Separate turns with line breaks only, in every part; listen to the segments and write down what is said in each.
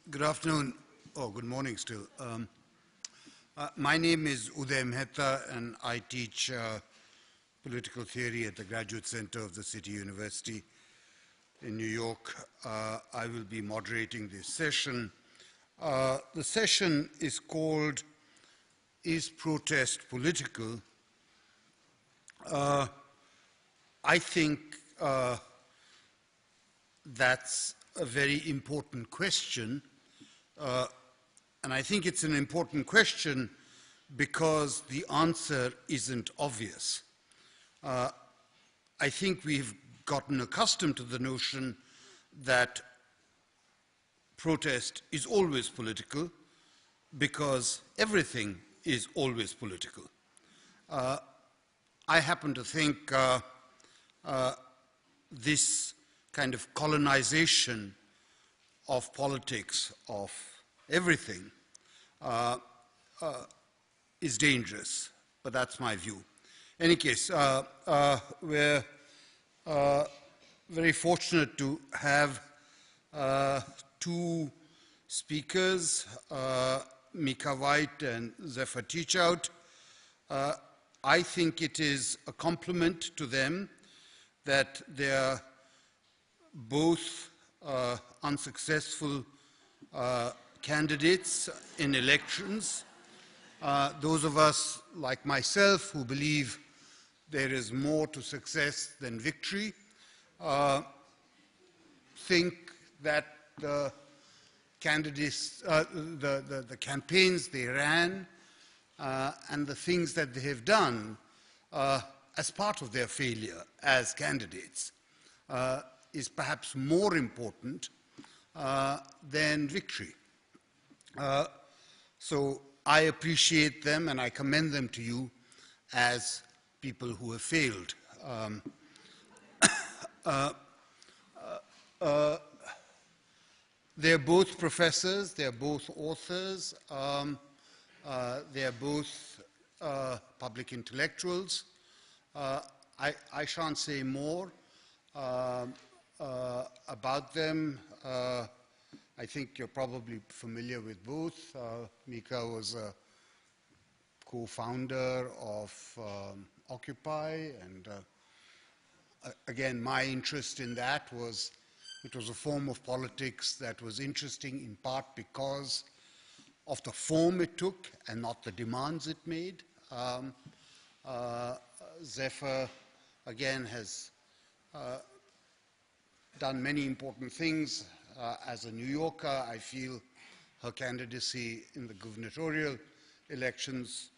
Good afternoon, or good morning still. My name is Uday Mehta, and I teach political theory at the Graduate Center of the City University in New York. I will be moderating this session. The session is called, Is Protest Political? I think that's a very important question. And I think it's an important question because the answer isn't obvious. I think we've gotten accustomed to the notion that protest is always political because everything is always political. I happen to think this kind of colonization of politics, of everything, is dangerous, but that's my view. In any case, we're very fortunate to have two speakers, Micah and Zephyr Teachout. I think it is a compliment to them that they are both unsuccessful candidates in elections. Those of us, like myself, who believe there is more to success than victory, think that the candidates, the campaigns they ran, and the things that they have done as part of their failure as candidates is perhaps more important than victory. So I appreciate them and I commend them to you as people who have failed. They're both professors, they're both authors, they're both public intellectuals. I shan't say more about them. I think you're probably familiar with both. Micah was a co-founder of Occupy, and again, my interest in that was, it was a form of politics that was interesting in part because of the form it took and not the demands it made. Zephyr, again, has done many important things. As a New Yorker, I feel her candidacy in the gubernatorial elections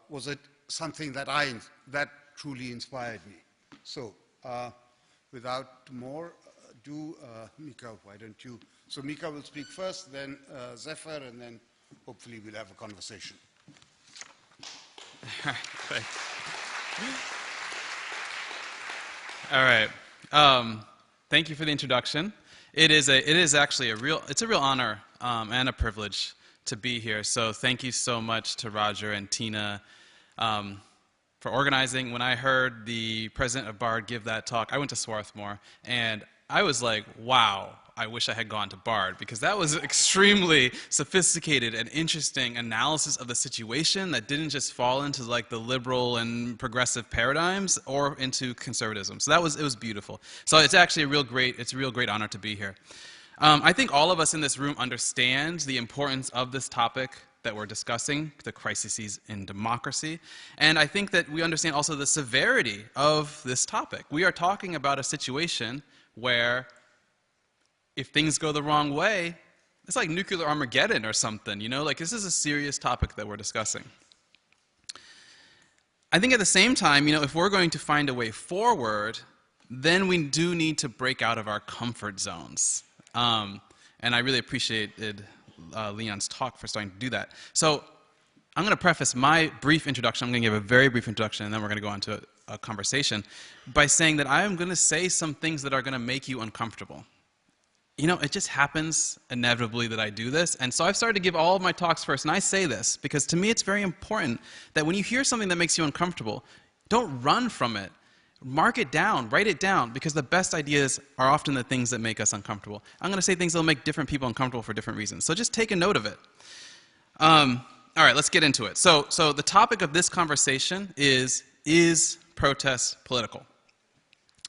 was something that truly inspired me. So, without more ado, Micah, why don't you? So Micah will speak first, then Zephyr, and then hopefully we'll have a conversation.
All right. Thank you for the introduction. It is actually a real honor and a privilege to be here. So thank you so much to Roger and Tina for organizing. When I heard the president of BARD give that talk, I went to Swarthmore, and I was like, wow, I wish I had gone to BARD, because that was extremely sophisticated and interesting analysis of the situation that didn't just fall into like the liberal and progressive paradigms or into conservatism. So it was beautiful. So it's actually a real great honor to be here. I think all of us in this room understand the importance of this topic that we're discussing, the crises in democracy. And I think that we understand also the severity of this topic. We are talking about a situation where if things go the wrong way, it's like nuclear Armageddon or something, you know? Like, this is a serious topic that we're discussing. I think at the same time, you know, if we're going to find a way forward, then we do need to break out of our comfort zones. And I really appreciated Leon's talk for starting to do that. So I'm going to preface my brief introduction. I'm going to give a very brief introduction, and then we're going to go on to a conversation by saying that I am going to say some things that are going to make you uncomfortable. You know, it just happens inevitably that I do this, and so I've started to give all of my talks first, and I say this because to me it's very important that when you hear something that makes you uncomfortable, don't run from it. Mark it down, write it down, because the best ideas are often the things that make us uncomfortable. I'm going to say things that will make different people uncomfortable for different reasons. So just take a note of it. All right, let's get into it. So the topic of this conversation is protest political?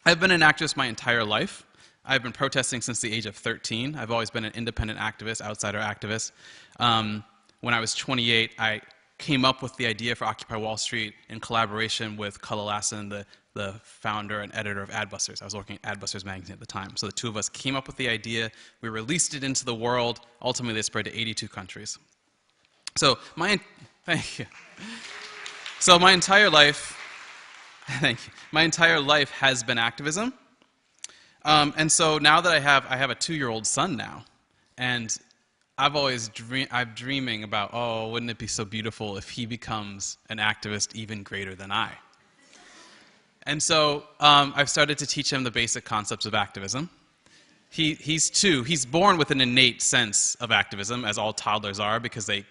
I've been an activist my entire life. I've been protesting since the age of 13. I've always been an independent activist, outsider activist. When I was 28, I came up with the idea for Occupy Wall Street in collaboration with Cullen Lassen, the founder and editor of Adbusters. I was working at Adbusters magazine at the time. So the two of us came up with the idea. We released it into the world. Ultimately, it spread to 82 countries. So thank you. So my entire life, thank you. My entire life has been activism. And so now that I have a 2-year-old son now, and I'm dreaming about, oh, wouldn't it be so beautiful if he becomes an activist even greater than I? And so I've started to teach him the basic concepts of activism. He's 2. He's born with an innate sense of activism, as all toddlers are, because they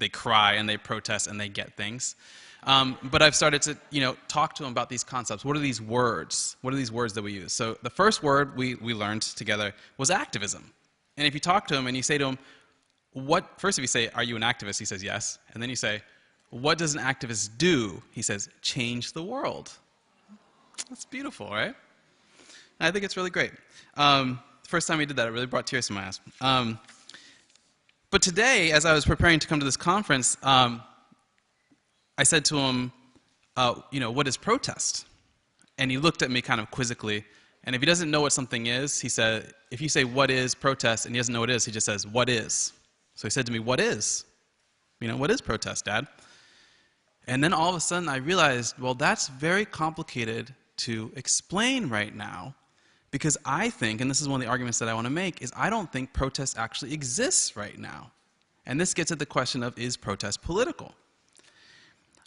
cry and they protest and they get things. But I've started to, talk to him about these concepts. What are these words? What are these words that we use? So the first word we learned together was activism. And if you talk to him and you say to him, first if you say, are you an activist? He says, yes. And then you say, what does an activist do? He says, change the world. That's beautiful, right? And I think it's really great. First time he did that, it really brought tears to my eyes. But today, as I was preparing to come to this conference, I said to him, what is protest? And he looked at me kind of quizzically. And if he doesn't know what something is, he said, if you say, what is protest, and he doesn't know what it is, he just says, what is? So he said to me, what is? What is protest, Dad? And then all of a sudden I realized, well, that's very complicated to explain right now, because I think, and this is one of the arguments that I want to make, is I don't think protest actually exists right now. And this gets at the question of, is protest political?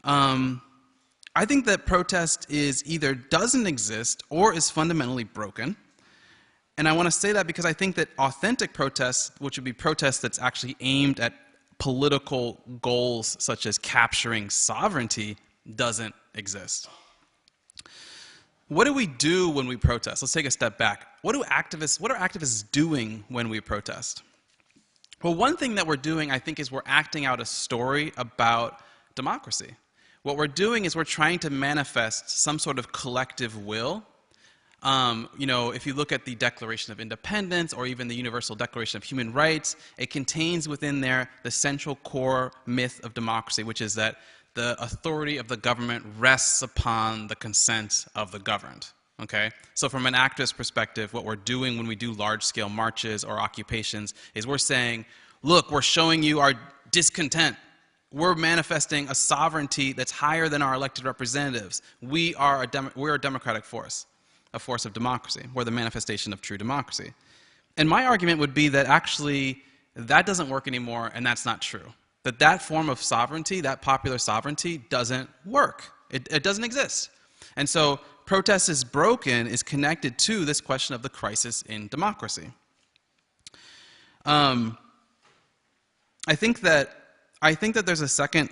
I think that protest is either doesn't exist or is fundamentally broken. And I want to say that because I think that authentic protest, which would be protest that's actually aimed at political goals such as capturing sovereignty, doesn't exist. What do we do when we protest? Let's take a step back. What are activists doing when we protest? Well, one thing that we're doing, I think, is we're acting out a story about democracy. What we're doing is we're trying to manifest some sort of collective will. If you look at the Declaration of Independence or even the Universal Declaration of Human Rights, it contains within there the central core myth of democracy, which is that the authority of the government rests upon the consent of the governed. Okay? So from an activist perspective, what we're doing when we do large-scale marches or occupations is we're saying, look, we're showing you our discontent. We're manifesting a sovereignty that's higher than our elected representatives. We're a democratic force, a force of democracy. We're the manifestation of true democracy. And my argument would be that actually that doesn't work anymore, and that's not true. That form of sovereignty, that popular sovereignty, doesn't work. It doesn't exist. And so protest is broken is connected to this question of the crisis in democracy. I think that there's a second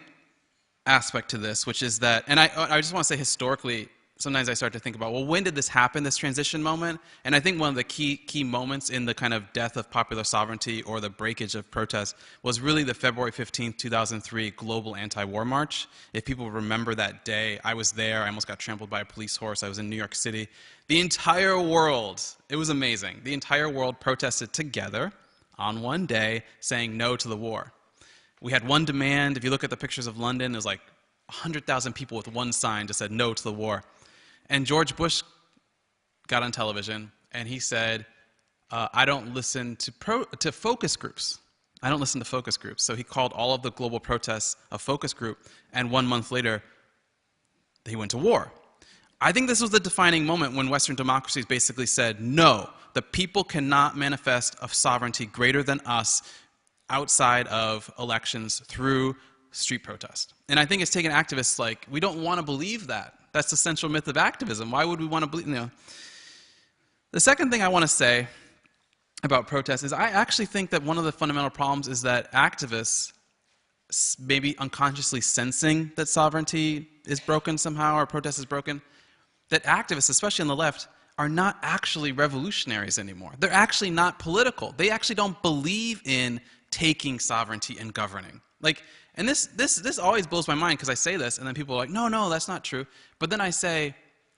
aspect to this, which is that, and I just want to say historically, sometimes I start to think about, well, when did this happen, this transition moment? And I think one of the key moments in the kind of death of popular sovereignty or the breakage of protest was really the February 15th, 2003 global anti-war march. If people remember that day, I was there. I almost got trampled by a police horse. I was in New York City. The entire world, it was amazing. The entire world protested together on one day saying no to the war. We had one demand. If you look at the pictures of London, it was like 100,000 people with one sign just said no to the war. And George Bush got on television, and he said, I don't listen to focus groups. I don't listen to focus groups. So he called all of the global protests a focus group, and 1 month later, he went to war. I think this was the defining moment when Western democracies basically said, no, the people cannot manifest a sovereignty greater than us outside of elections through street protest. And I think it's taken activists like, we don't want to believe that. That's the central myth of activism. Why would we want to believe? The second thing I want to say about protest is I actually think that one of the fundamental problems is that activists, maybe unconsciously sensing that sovereignty is broken somehow or protest is broken, that activists, especially on the left, are not actually revolutionaries anymore. They're actually not political. They actually don't believe in taking sovereignty and governing. Like, and this always blows my mind because I say this, and then people are like, no, that's not true. But then I say,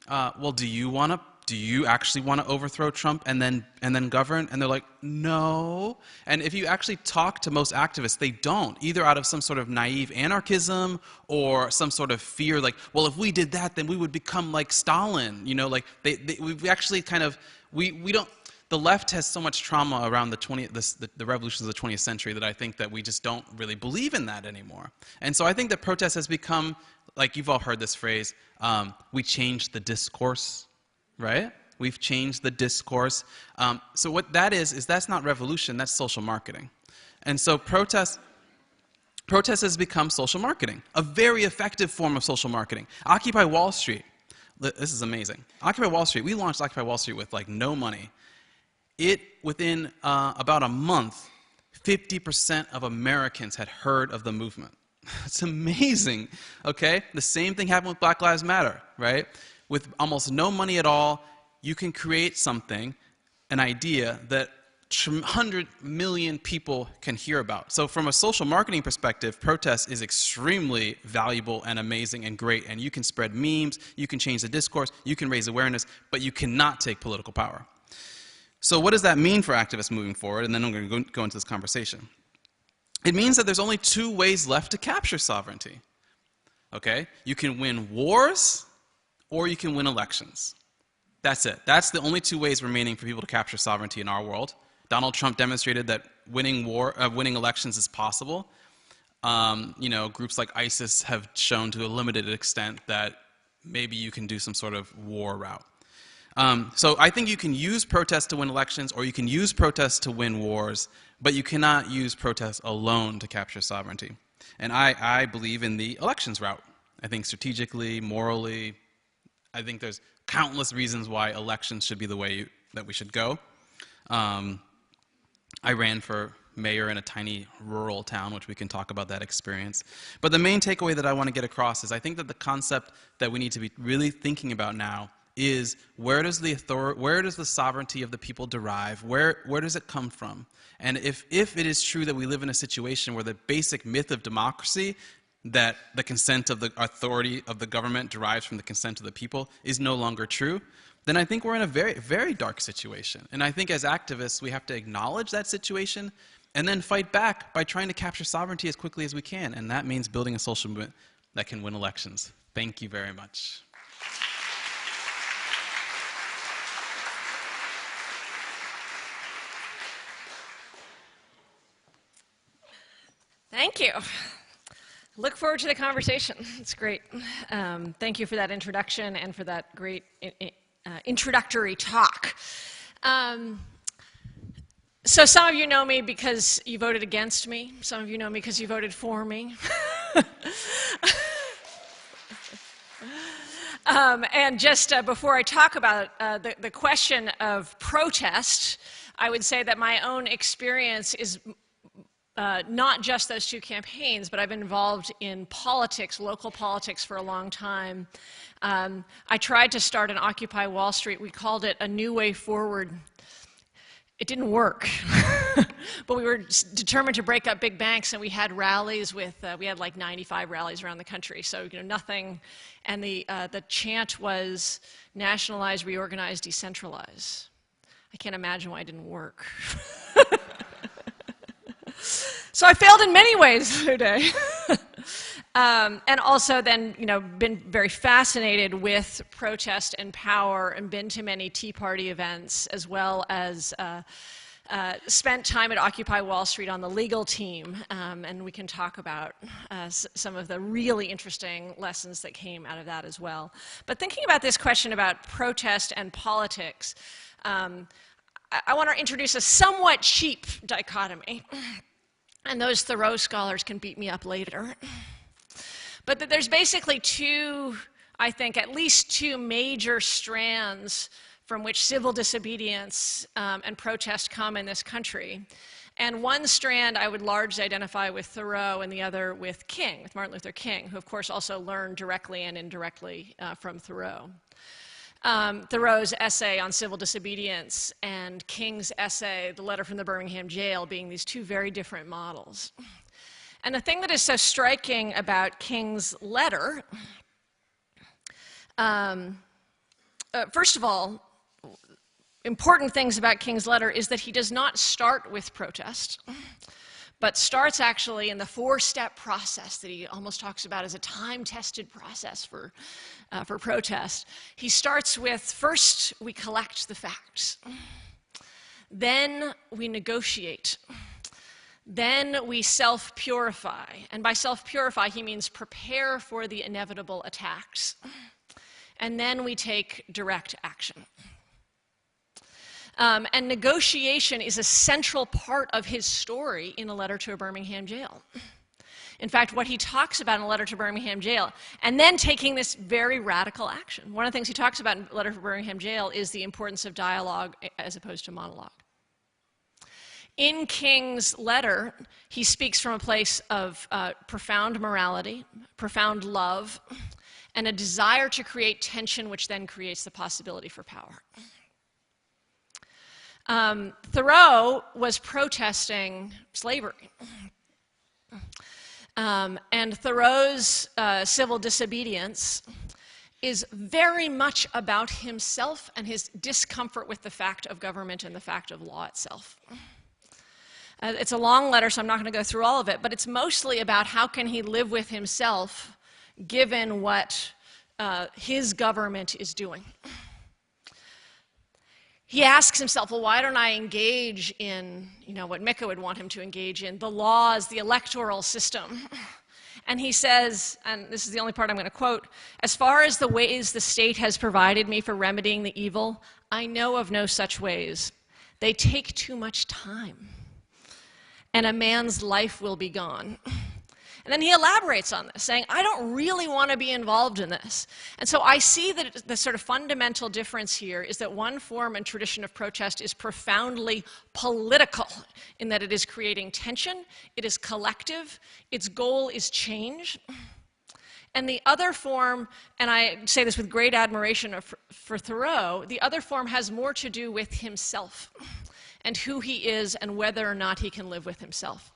well, do you actually want to overthrow Trump and then govern? And they're like, no. And if you actually talk to most activists, they don't, either out of some sort of naive anarchism or some sort of fear, like, well, if we did that, then we would become like Stalin. You know, like we actually kind of we don't. The left has so much trauma around the revolutions of the 20th century that I think that we just don't really believe in that anymore. And so I think that protest has become, like you've all heard this phrase, we changed the discourse, right? We've changed the discourse. So what that is that's not revolution, that's social marketing. And so protest has become social marketing, a very effective form of social marketing. Occupy Wall Street, this is amazing. Occupy Wall Street, we launched Occupy Wall Street with like no money. Within about a month, 50% of Americans had heard of the movement. It's amazing, okay? The same thing happened with Black Lives Matter, right? With almost no money at all, you can create something, an idea that 100 million people can hear about. So from a social marketing perspective, protest is extremely valuable and amazing and great, and you can spread memes, you can change the discourse, you can raise awareness, but you cannot take political power. So what does that mean for activists moving forward? And then I'm going to go into this conversation. It means that there's only two ways left to capture sovereignty. Okay? You can win wars, or you can win elections. That's it. That's the only two ways remaining for people to capture sovereignty in our world. Donald Trump demonstrated that winning elections is possible. Groups like ISIS have shown to a limited extent that maybe you can do some sort of war route. So I think you can use protests to win elections, or you can use protests to win wars, but you cannot use protests alone to capture sovereignty. And I believe in the elections route. I think strategically, morally, I think there's countless reasons why elections should be the way that we should go. I ran for mayor in a tiny rural town, which we can talk about that experience. But the main takeaway that I want to get across is I think that the concept that we need to be really thinking about now is where does the sovereignty of the people derive? Where does it come from? And if it is true that we live in a situation where the basic myth of democracy, that the consent of the authority of the government derives from the consent of the people, is no longer true, then I think we're in a very, very dark situation. And I think as activists, we have to acknowledge that situation and then fight back by trying to capture sovereignty as quickly as we can. And that means building a social movement that can win elections. Thank you very much.
Thank you. Look forward to the conversation. It's great. Thank you for that introduction and for that great introductory talk. So some of you know me because you voted against me. Some of you know me because you voted for me. And just before I talk about the question of protest, I would say that my own experience is not just those two campaigns, but I've been involved in politics, local politics, for a long time. I tried to start an Occupy Wall Street. We called it A New Way Forward. It didn't work. But we were determined to break up big banks, and we had rallies with, we had like 95 rallies around the country, so nothing. And the chant was nationalize, reorganize, decentralize. I can't imagine why it didn't work. So I failed in many ways today. And also then, been very fascinated with protest and power and been to many Tea Party events, as well as spent time at Occupy Wall Street on the legal team. And we can talk about some of the really interesting lessons that came out of that as well. But thinking about this question about protest and politics, I want to introduce a somewhat cheap dichotomy. And those Thoreau scholars can beat me up later. But there's basically I think at least two major strands from which civil disobedience and protest come in this country. And one strand I would largely identify with Thoreau, and the other with King, with Martin Luther King, who of course also learned directly and indirectly from Thoreau. Thoreau's essay on civil disobedience and King's essay, The Letter from the Birmingham Jail, being these two very different models. And the thing that is so striking about King's letter, first of all, important things about King's letter is that he does not start with protest, but starts actually in the four-step process that he almost talks about as a time-tested process for protest. He starts with, first, we collect the facts. Then we negotiate. Then we self-purify. And by self-purify, he means prepare for the inevitable attacks. And then we take direct action. And negotiation is a central part of his story in A Letter to a Birmingham Jail. In fact, what he talks about in A Letter to Birmingham Jail, and then taking this very radical action. One of the things he talks about in A Letter to Birmingham Jail is the importance of dialogue as opposed to monologue. In King's letter, he speaks from a place of profound morality, profound love, and a desire to create tension, which then creates the possibility for power. Thoreau was protesting slavery. And Thoreau's civil disobedience is very much about himself and his discomfort with the fact of government and the fact of law itself. It's a long letter, so I'm not going to go through all of it, but it's mostly about how can he live with himself given what his government is doing. He asks himself, well, why don't I engage in, what Micah would want him to engage in, the laws, the electoral system? And he says, and this is the only part I'm going to quote, as far as the ways the state has provided me for remedying the evil, I know of no such ways. They take too much time, and a man's life will be gone. And then he elaborates on this, saying, I don't really want to be involved in this. And so I see that the sort of fundamental difference here is that one form and tradition of protest is profoundly political in that it is creating tension, it is collective, its goal is change. And the other form, and I say this with great admiration for Thoreau, the other form has more to do with himself and who he is and whether or not he can live with himself.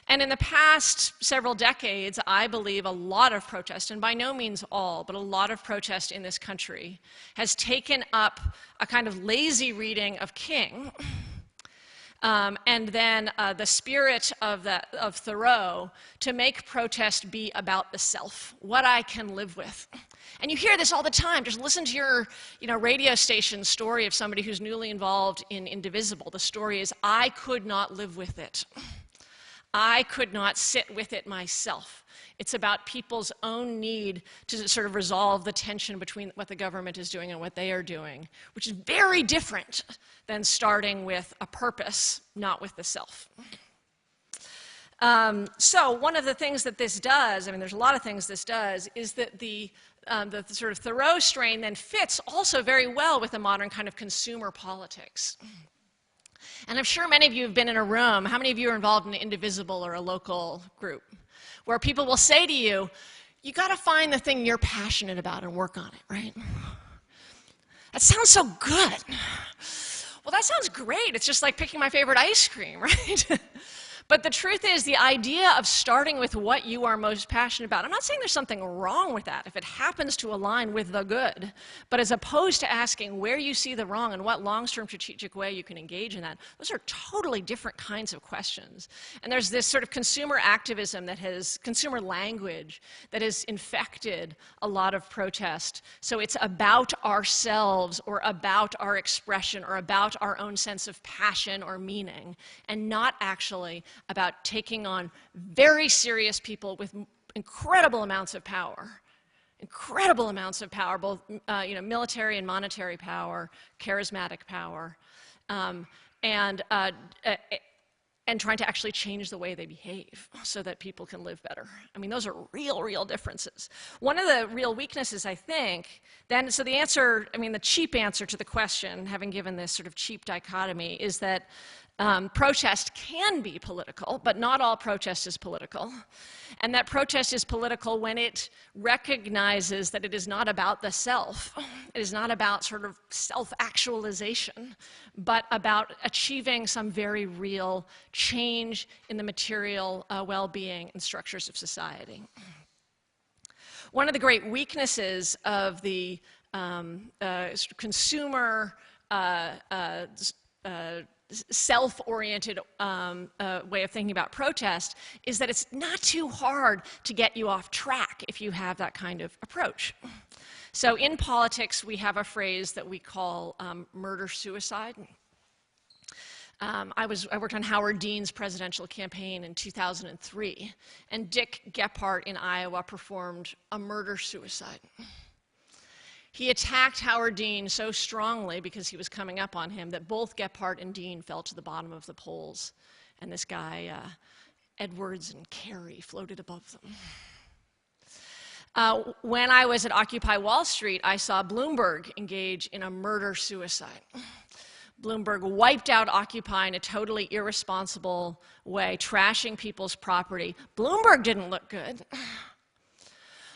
And in the past several decades, I believe a lot of protest, and by no means all, but a lot of protest in this country has taken up a kind of lazy reading of King, and then the spirit of Thoreau to make protest be about the self, what I can live with. And you hear this all the time. Just listen to your radio station story of somebody who's newly involved in Indivisible. The story is, I could not live with it. I could not sit with it myself. It's about people's own need to sort of resolve the tension between what the government is doing and what they are doing, which is very different than starting with a purpose, not with the self. So one of the things that this does, there's a lot of things this does, is that the sort of Thoreau strain then fits also very well with the modern kind of consumer politics. And I'm sure many of you have been in a room, how many of you are involved in an Indivisible or a local group, where people will say to you, you got to find the thing you're passionate about and work on it, right? That sounds so good. Well, that sounds great. It's just like picking my favorite ice cream, right? But the truth is, the idea of starting with what you are most passionate about, I'm not saying there's something wrong with that if it happens to align with the good, but as opposed to asking where you see the wrong and what long-term strategic way you can engage in that, those are totally different kinds of questions. And there's this sort of consumer activism that has, consumer language that has infected a lot of protest. So it's about ourselves or about our expression or about our own sense of passion or meaning, and not actually about taking on very serious people with incredible amounts of power, both military and monetary power, charismatic power, and and trying to actually change the way they behave so that people can live better. I mean, those are real, real differences. One of the real weaknesses, I think, then, so the answer, I mean, the cheap answer to the question, having given this sort of cheap dichotomy, is that protest can be political, but not all protest is political. And that protest is political when it recognizes that it is not about the self. It is not about sort of self-actualization, but about achieving some very real change in the material well-being and structures of society. One of the great weaknesses of the consumer self-oriented way of thinking about protest is that it's not too hard to get you off track if you have that kind of approach. So in politics, we have a phrase that we call murder-suicide. I worked on Howard Dean's presidential campaign in 2003, and Dick Gephardt in Iowa performed a murder-suicide. He attacked Howard Dean so strongly because he was coming up on him that both Gephardt and Dean fell to the bottom of the polls, and this guy, Edwards and Carey, floated above them. When I was at Occupy Wall Street, I saw Bloomberg engage in a murder-suicide. Bloomberg wiped out Occupy in a totally irresponsible way, trashing people's property. Bloomberg didn't look good.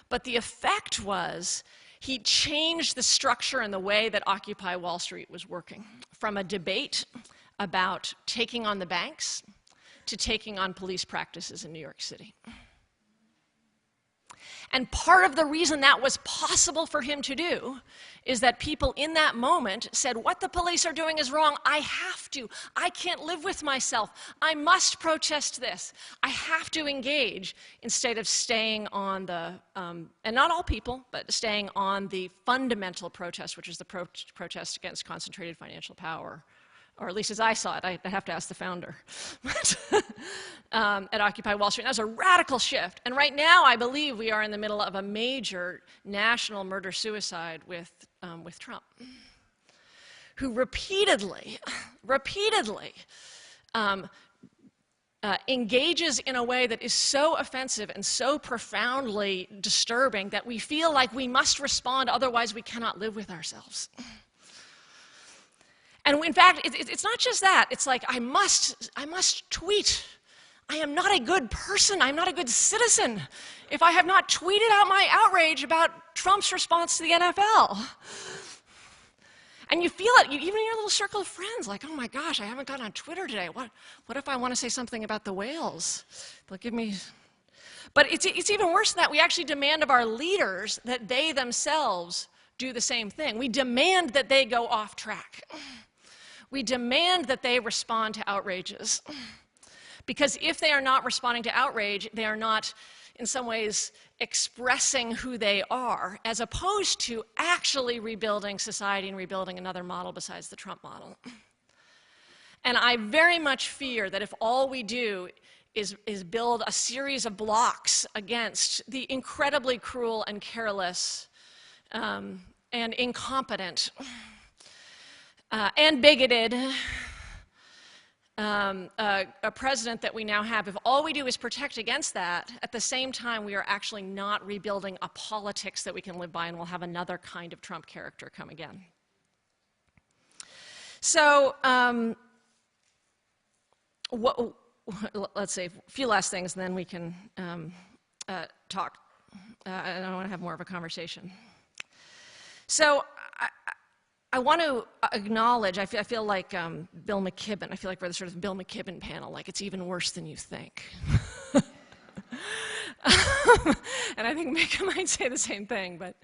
But the effect was he changed the structure and the way that Occupy Wall Street was working, from a debate about taking on the banks to taking on police practices in New York City. And part of the reason that was possible for him to do is that people in that moment said, what the police are doing is wrong. I have to. I can't live with myself. I must protest this. I have to engage instead of staying on the, and not all people, but staying on the fundamental protest, which is the protest against concentrated financial power. Or at least as I saw it, I have to ask the founder, at Occupy Wall Street. That was a radical shift. And right now, I believe we are in the middle of a major national murder-suicide with Trump, who repeatedly engages in a way that is so offensive and so profoundly disturbing that we feel like we must respond, otherwise we cannot live with ourselves. And in fact, it's not just that. It's like, I must tweet. I am not a good person. I'm not a good citizen if I have not tweeted out my outrage about Trump's response to the NFL. And you feel it, even in your little circle of friends, like, oh my gosh, I haven't gotten on Twitter today. What if I want to say something about the whales? They'll give me... But it's even worse than that. We actually demand of our leaders that they themselves do the same thing. We demand that they go off track. We demand that they respond to outrages. Because if they are not responding to outrage, they are not, in some ways, expressing who they are, as opposed to actually rebuilding society and rebuilding another model besides the Trump model. And I very much fear that if all we do is build a series of blocks against the incredibly cruel and careless and incompetent and bigoted a president that we now have, if all we do is protect against that, at the same time we are actually not rebuilding a politics that we can live by, and we'll have another kind of Trump character come again. So let's say a few last things, and then we can talk. And I want to have more of a conversation. So I want to acknowledge, I feel like Bill McKibben. I feel like we're the sort of Bill McKibben panel, like it's even worse than you think. And I think Micah might say the same thing, but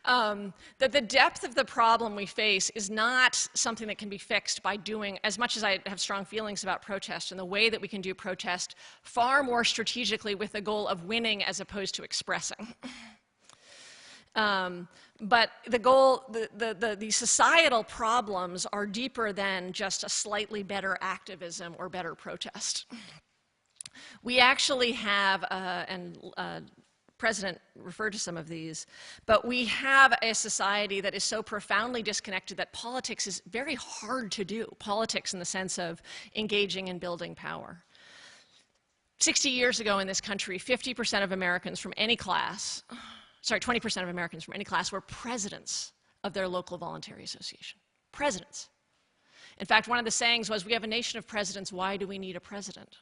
that the depth of the problem we face is not something that can be fixed by doing, as much as I have strong feelings about protest and the way that we can do protest far more strategically with the goal of winning as opposed to expressing. But the goal, the societal problems are deeper than just a slightly better activism or better protest. We actually have, and president referred to some of these, but we have a society that is so profoundly disconnected that politics is very hard to do. Politics in the sense of engaging and building power. 60 years ago in this country, 50% of Americans from any class, 20% of Americans from any class were presidents of their local voluntary association. Presidents. In fact, one of the sayings was, we have a nation of presidents, why do we need a president?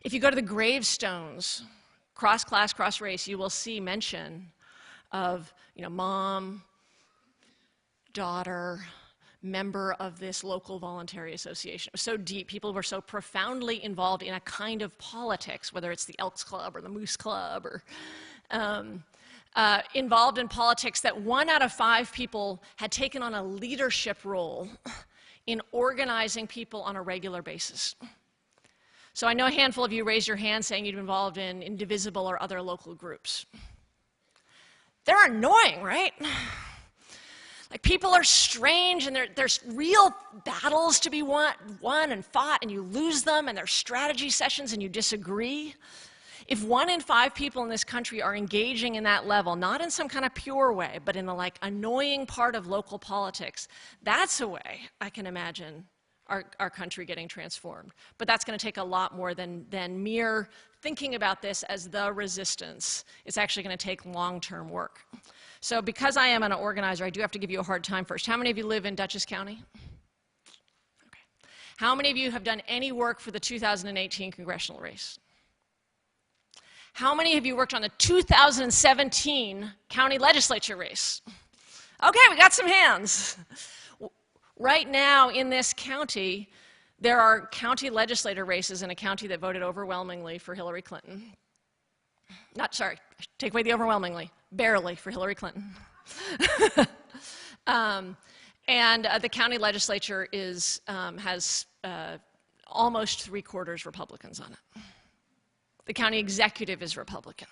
If you go to the gravestones, cross-class, cross-race, you will see mention of, mom, daughter, member of this local voluntary association. It was so deep. People were so profoundly involved in a kind of politics, whether it's the Elks Club or the Moose Club, or involved in politics, that 1 out of 5 people had taken on a leadership role in organizing people on a regular basis. So I know a handful of you raised your hand saying you'd been involved in Indivisible or other local groups. They're annoying, right? Like, people are strange, and there's real battles to be won and fought, and you lose them, and there's strategy sessions, and you disagree. If 1 in 5 people in this country are engaging in that level, not in some kind of pure way, but in the annoying part of local politics, that's a way I can imagine our country getting transformed. But that's going to take a lot more than mere thinking about this as the resistance. It's actually going to take long-term work. So because I am an organizer, I do have to give you a hard time first. How many of you live in Dutchess County? Okay. How many of you have done any work for the 2018 congressional race? How many of you worked on the 2017 county legislature race? Okay, we got some hands. Right now in this county, there are county legislator races in a county that voted overwhelmingly for Hillary Clinton. Take away the overwhelmingly, barely for Hillary Clinton. And the county legislature has almost 3/4 Republicans on it. The county executive is Republican.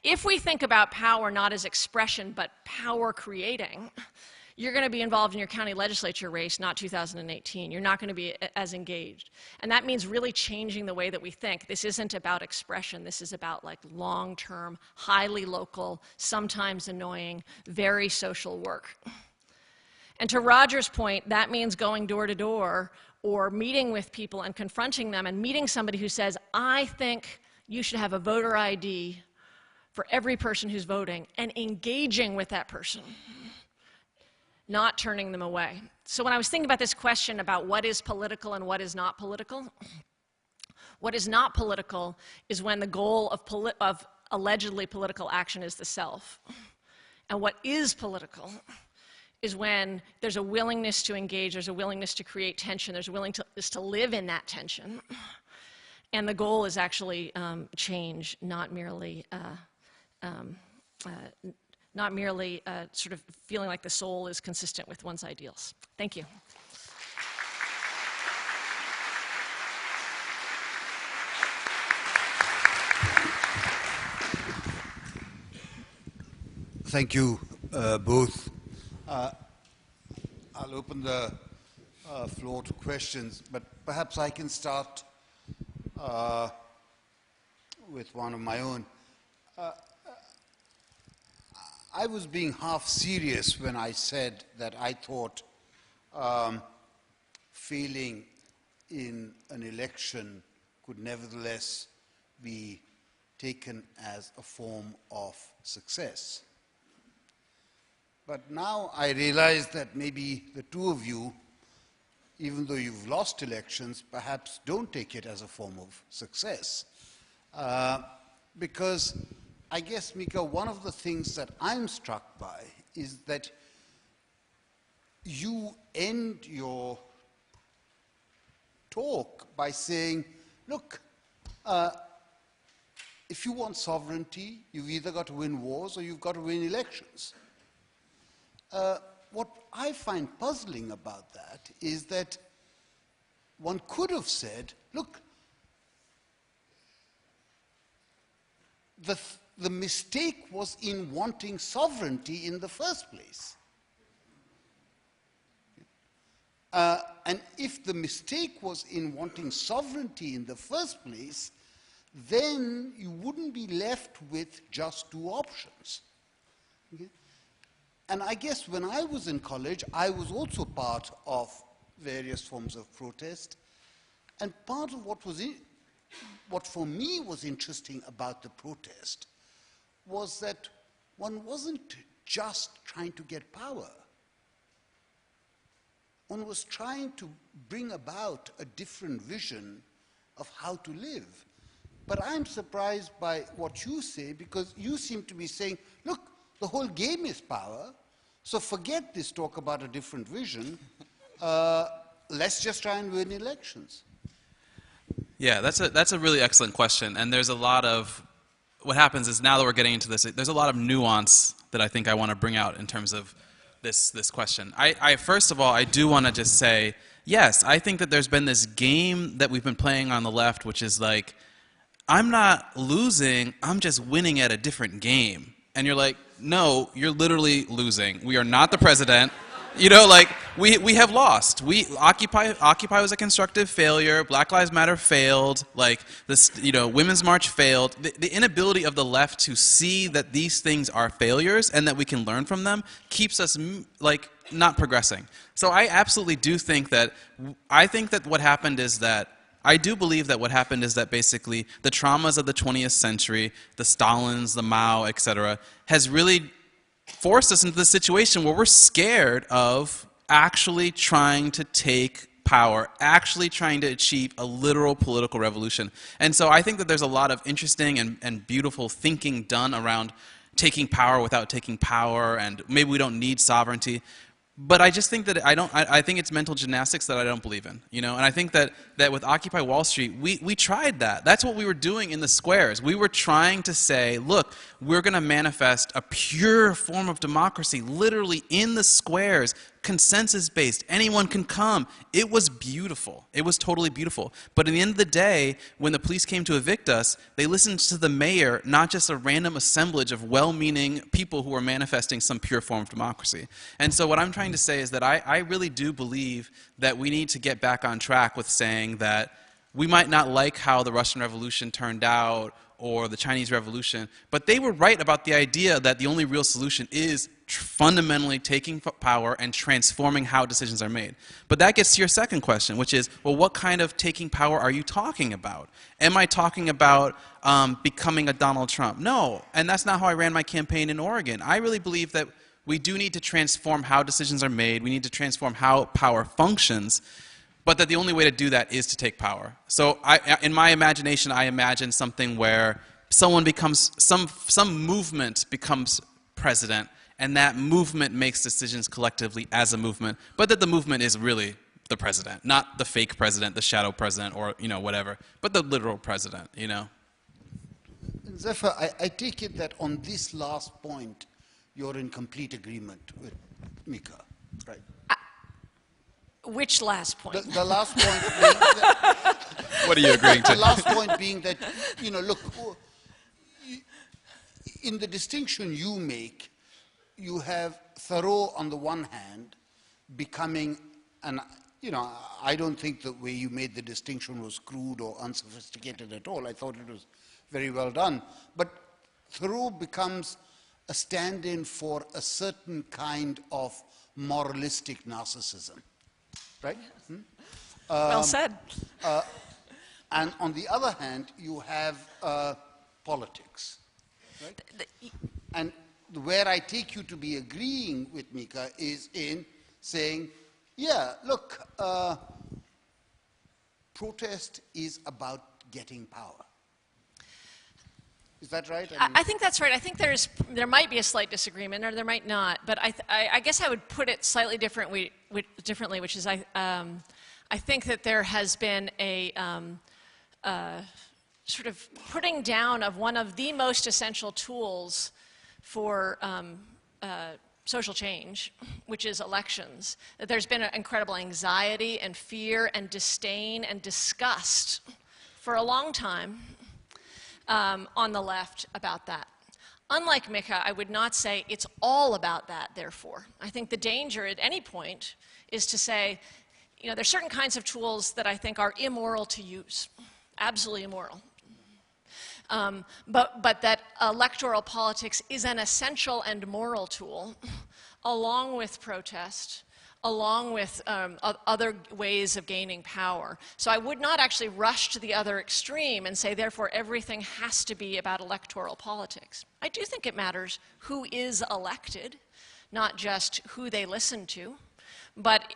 If we think about power not as expression, but power creating, you're going to be involved in your county legislature race, not 2018. You're not going to be as engaged. And that means really changing the way that we think. This isn't about expression. This is about long-term, highly local, sometimes annoying, very social work. And to Roger's point, that means going door to door or meeting with people and confronting them and meeting somebody who says, I think you should have a voter ID for every person who's voting, and engaging with that person, not turning them away. So when I was thinking about this question about what is political and what is not political, what is not political is when the goal of allegedly political action is the self. And what is political is when there's a willingness to engage, there's a willingness to create tension, there's a willingness to live in that tension. And the goal is actually change, not merely sort of feeling like the soul is consistent with one's ideals. Thank you.
Thank you both. I'll open the floor to questions, but perhaps I can start with one of my own. I was being half serious when I said that I thought failing in an election could nevertheless be taken as a form of success. But now I realize that maybe the two of you, even though you've lost elections, perhaps don't take it as a form of success. Because I guess, Micah, one of the things that I'm struck by is that you end your talk by saying, look, if you want sovereignty, you've either got to win wars or you've got to win elections. What I find puzzling about that is that one could have said, look, the mistake was in wanting sovereignty in the first place. And if the mistake was in wanting sovereignty in the first place, then you wouldn't be left with just two options. Okay? And I guess when I was in college, I was also part of various forms of protest. And part of what for me was interesting about the protest was that one wasn't just trying to get power. One was trying to bring about a different vision of how to live. But I'm surprised by what you say, because you seem to be saying, look, the whole game is power, so forget this talk about a different vision. Let's just try and win elections.
Yeah, that's a really excellent question. And there's a lot of, what happens is now that we're getting into this, there's a lot of nuance that I think I want to bring out in terms of this question. First of all, I do want to just say, yes, I think that there's been this game that we've been playing on the left, which is like, I'm not losing, I'm just winning at a different game. And you're like, no, you're literally losing. We are not the president. You know, like, we have lost. Occupy was a constructive failure. Black Lives Matter failed. Like, this, you know, Women's March failed. The inability of the left to see that these things are failures and that we can learn from them keeps us, like, not progressing. So I absolutely do think that, I do believe that what happened is that basically the traumas of the 20th century, the Stalins, the Mao, etc., has really forced us into the situation where we're scared of actually trying to take power, actually trying to achieve a literal political revolution. And so I think that there's a lot of interesting and beautiful thinking done around taking power without taking power, and maybe we don't need sovereignty. But I just think that I think it's mental gymnastics that I don't believe in, you know. And I think that with Occupy Wall Street, we tried that. That's what we were doing in the squares. We were trying to say, look, we're going to manifest a pure form of democracy, literally in the squares, consensus-based. Anyone can come. It was beautiful. It was totally beautiful. But at the end of the day, when the police came to evict us, they listened to the mayor, not just a random assemblage of well-meaning people who were manifesting some pure form of democracy. And so what I'm trying to say is that I really do believe that we need to get back on track with saying that we might not like how the Russian Revolution turned out or the Chinese Revolution, but they were right about the idea that the only real solution is fundamentally taking power and transforming how decisions are made. But that gets to your second question, which is, well, what kind of taking power are you talking about? Am I talking about becoming a Donald Trump? No, and that's not how I ran my campaign in Oregon. I really believe that we do need to transform how decisions are made. We need to transform how power functions, but that the only way to do that is to take power. So in my imagination, I imagine something where someone becomes, some movement becomes president, and that movement makes decisions collectively as a movement, but that the movement is really the president, not the fake president, the shadow president, or, you know, whatever, but the literal president, you know.
Zephyr, I take it that on this last point, you're in complete agreement with Micah, right?
Which last point?
The last point being
what are you agreeing to?
The last point being that, you know, look, in the distinction you make, you have Thoreau on the one hand becoming, and you know, I don't think the way you made the distinction was crude or unsophisticated at all. I thought it was very well done. But Thoreau becomes a stand-in for a certain kind of moralistic narcissism, right?
Well said.
And on the other hand, you have politics, right? And where I take you to be agreeing with Micah is in saying, yeah, look, protest is about getting power. Is that right?
I think that's right. I think there might be a slight disagreement, or there might not. But I guess I would put it slightly differently, which is I think that there has been a sort of putting down of one of the most essential tools for social change, which is elections. That there's been an incredible anxiety and fear and disdain and disgust for a long time on the left about that. Unlike Micah, I would not say it's all about that, therefore. I think the danger at any point is to say, you know, there's certain kinds of tools that I think are immoral to use, absolutely immoral. But that electoral politics is an essential and moral tool, along with protest, along with other ways of gaining power. So I would not actually rush to the other extreme and say, therefore, everything has to be about electoral politics. I do think it matters who is elected, not just who they listen to. But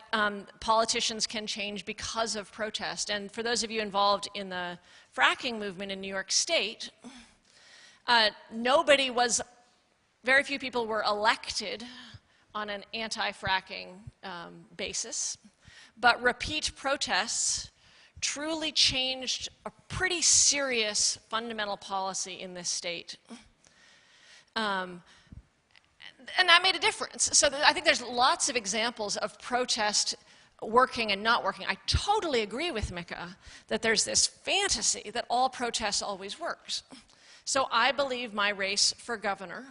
politicians can change because of protest. And for those of you involved in the fracking movement in New York State, very few people were elected on an anti-fracking basis, but repeat protests truly changed a pretty serious fundamental policy in this state. And that made a difference. So I think there's lots of examples of protest working and not working. I totally agree with Micah that there's this fantasy that all protest always works. So I believe my race for governor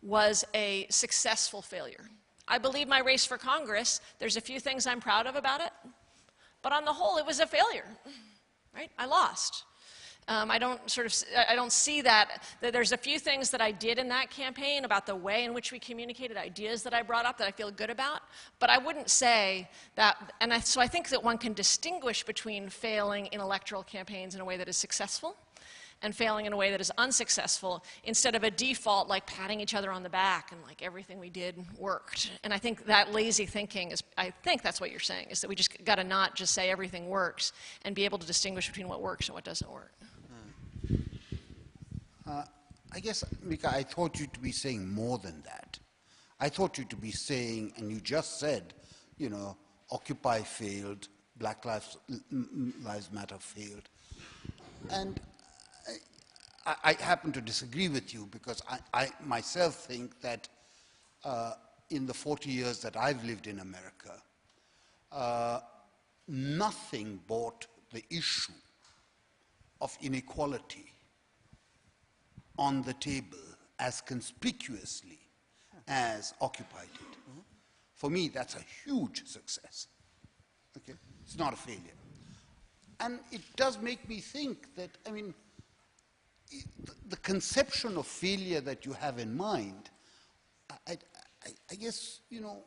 was a successful failure. I believe my race for Congress, there's a few things I'm proud of about it, but on the whole, it was a failure, right? I lost. I don't see that there's a few things that I did in that campaign about the way in which we communicated ideas that I brought up that I feel good about, but I wouldn't say that, so I think that one can distinguish between failing in electoral campaigns in a way that is successful and failing in a way that is unsuccessful, instead of a default like patting each other on the back and like everything we did worked. And I think that lazy thinking is, I think that's what you're saying, is that we just got to not just say everything works and be able to distinguish between what works and what doesn't work.
I guess, Micah, I thought you to be saying more than that. I thought you to be saying, and you just said, you know, Occupy failed, Black Lives Matter failed. And I happen to disagree with you because I myself think that in the 40 years that I've lived in America, nothing brought the issue of inequality on the table as conspicuously as Occupy did. For me, that's a huge success. Okay? It's not a failure. And it does make me think that, I mean, the conception of failure that you have in mind, I guess, you know,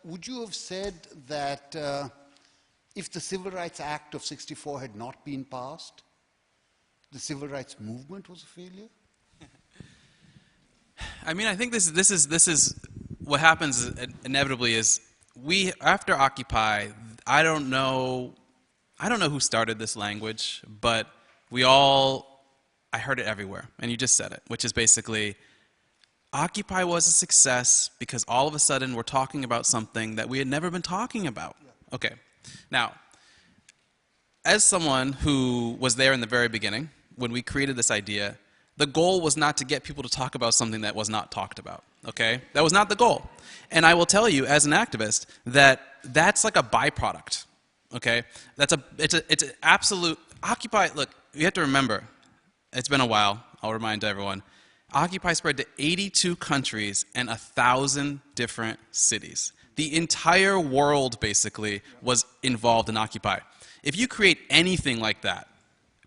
would you have said that if the Civil Rights Act of '64 had not been passed, the civil rights movement was a failure?
I mean, I think this is what happens inevitably is after Occupy, I don't know who started this language, but I heard it everywhere, and you just said it, which is basically Occupy was a success because all of a sudden we're talking about something that we had never been talking about. Okay, now, as someone who was there in the very beginning, when we created this idea, the goal was not to get people to talk about something that was not talked about, okay? That was not the goal. And I will tell you, as an activist, that that's like a byproduct, okay? It's an absolute, Occupy, look, you have to remember, it's been a while, I'll remind everyone, Occupy spread to 82 countries and 1,000 different cities. The entire world, basically, was involved in Occupy. If you create anything like that,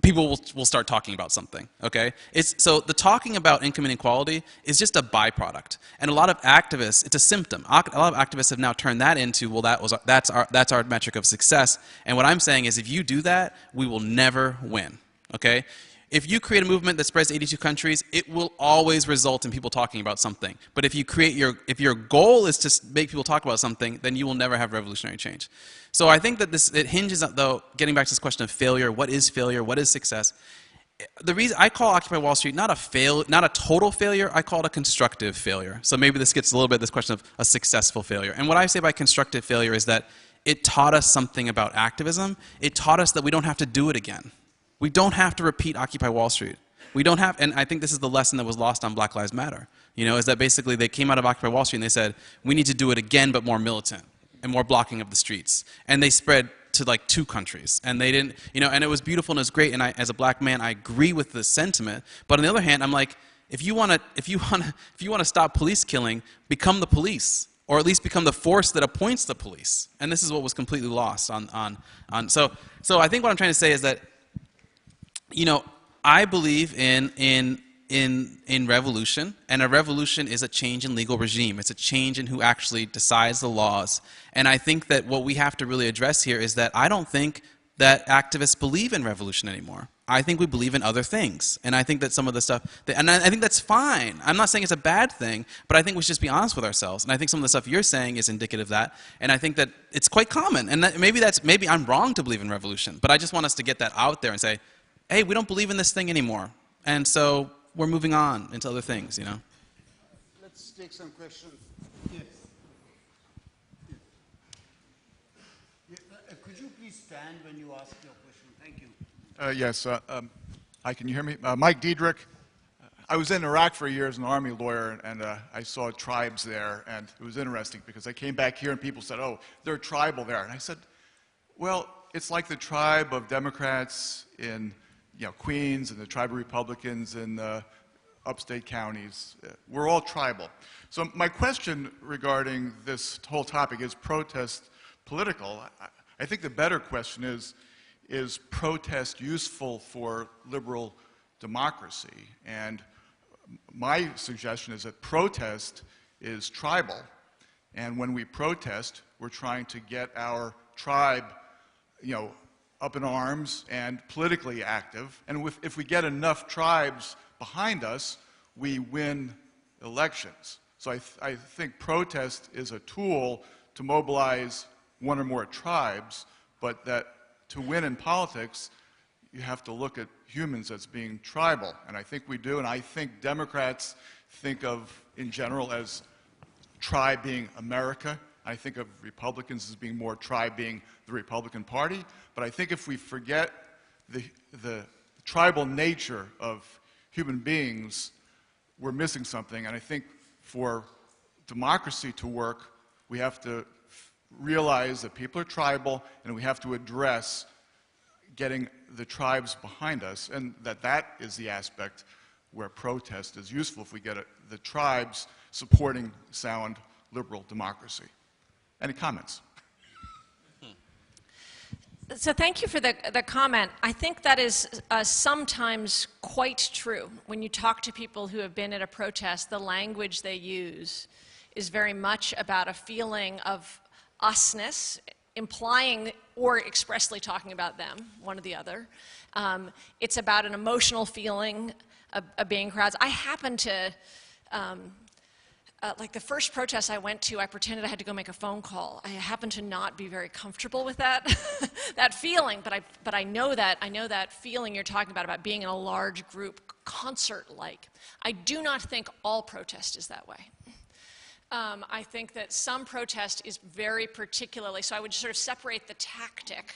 people will start talking about something, okay? So the talking about income inequality is just a byproduct. And a lot of activists, it's a symptom. A lot of activists have now turned that into, well, that's our metric of success. And what I'm saying is if you do that, we will never win, okay? If you create a movement that spreads to 82 countries, it will always result in people talking about something. But if if your goal is to make people talk about something, then you will never have revolutionary change. So I think that it hinges on, though, getting back to this question of failure, what is success? The reason I call Occupy Wall Street not a total failure, I call it a constructive failure. So maybe this gets a little bit this question of a successful failure. And what I say by constructive failure is that it taught us something about activism. It taught us that we don't have to do it again. We don't have to repeat Occupy Wall Street. We don't have, and I think this is the lesson that was lost on Black Lives Matter, you know, is that basically they came out of Occupy Wall Street and they said, we need to do it again but more militant and more blocking of the streets. And they spread to like 2 countries. And they didn't, you know, and it was beautiful and it was great, and as a black man, I agree with the sentiment. But on the other hand, I'm like, if you want to stop police killing, become the police. Or at least become the force that appoints the police. And this is what was completely lost so I think what I'm trying to say is that, you know, I believe in revolution, and a revolution is a change in legal regime. It's a change in who actually decides the laws. And I think that what we have to really address here is that I don't think that activists believe in revolution anymore. I think we believe in other things. And I think that some of the stuff, and I think that's fine. I'm not saying it's a bad thing, but I think we should just be honest with ourselves. And I think some of the stuff you're saying is indicative of that. And I think that it's quite common. And that maybe I'm wrong to believe in revolution, but I just want us to get that out there and say, hey, we don't believe in this thing anymore. And so we're moving on into other things, you know?
Let's take some questions. Yes. Could you please stand when you ask your question? Thank you.
Yes. Hi, can you hear me? Mike Diedrich. I was in Iraq for years as an Army lawyer, and I saw tribes there, and it was interesting because I came back here and people said, oh, they're tribal there. And I said, well, it's like the tribe of Democrats in Queens and the tribe of Republicans in the upstate counties. We're all tribal. So my question regarding this whole topic, is protest political? I think the better question is protest useful for liberal democracy? And my suggestion is that protest is tribal. And when we protest, we're trying to get our tribe, up in arms and politically active. And if we get enough tribes behind us, we win elections. So I think protest is a tool to mobilize one or more tribes, but that to win in politics, you have to look at humans as being tribal. And I think we do, and I think Democrats think of, in general, as tribe being America. I think of Republicans as being more tribe being the Republican Party. But I think if we forget the tribal nature of human beings, we're missing something. And I think for democracy to work, we have to realize that people are tribal, and we have to address getting the tribes behind us, and that is the aspect where protest is useful, if we get the tribes supporting sound liberal democracy. Any comments?
So thank you for the comment. I think that is sometimes quite true. When you talk to people who have been at a protest, the language they use is very much about a feeling of usness, implying or expressly talking about them, one or the other. It's about an emotional feeling of being crowds. I happen to, like the first protest I went to, I pretended I had to go make a phone call. I happen to not be very comfortable with that, that feeling, but I know that feeling you're talking about being in a large group, concert-like. I do not think all protest is that way. I think that some protest is very particularly, so I would sort of separate the tactic